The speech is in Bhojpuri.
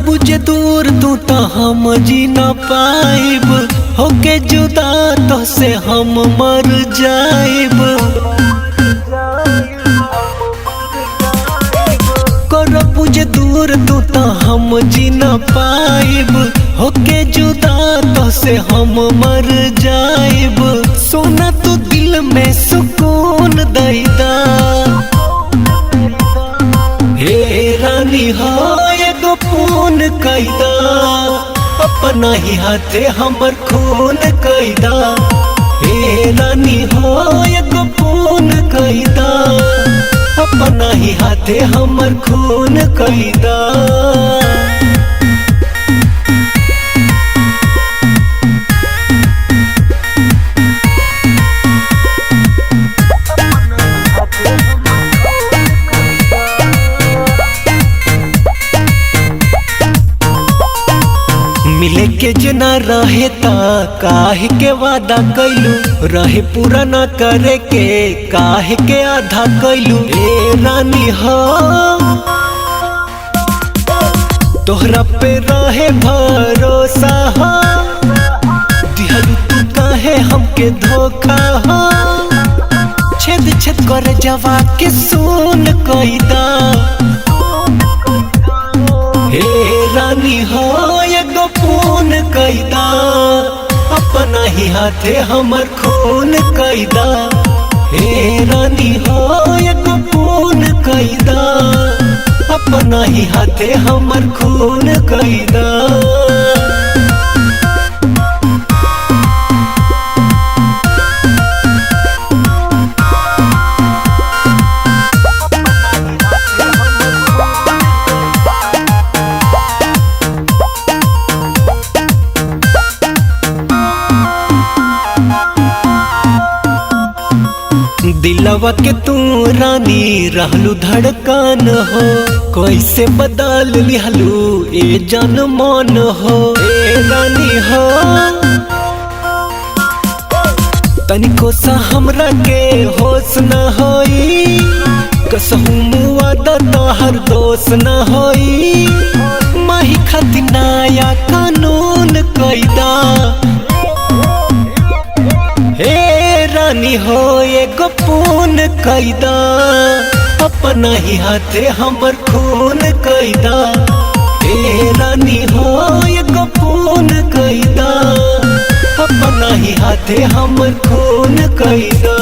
बुझे दूर तू तो हम जी न पाइब, होके जुदा तो से हम मर जाइब। कर बुझे दूर तू तो हम जी न पाइब, होके जुदा तो से हम मर जाइब। सोना तू दिल में सुकून दैदा, हे रानी हो एगो फोन कैदा, अपना ही हाथे हमर खून कैदा। हे रानी हो एगो फोन कैदा, अपना ही हाथे हमर खून कैदा। मिले के जना रहे ता काहे के वादा कैलू, रहे पूरा ना करे के काहे के आधा कैलू। ए रानी हो तोहरा पे रहे भरोसा हो, दिहलू तू काहे हमके धोखा हो। छेद छेद कर जवा के सुन कैदा, हे रानी हो एगो फोन कैदा, अपना ही हाथे हमर खून कैदा। हे रानी हो एगो फोन कैदा, अपना ही हाथे हमर खून कैदा। दिलवा के तू रानी रहलू धड़कन हो, कैसे बदल लिहलू ए जान मन हो। ए रानी हो तनिको सा हमरा के होश न होई, कसहू मुआदा तोहर दोष न होई। माही खातिर नया कानून कैदा, हे रानी हो एगो फोन कैदा, अपना ही हाथे हमर खून कैदा। हे रानी हो एगो फोन कैदा, अपना ही हाथे हमर खून कैदा।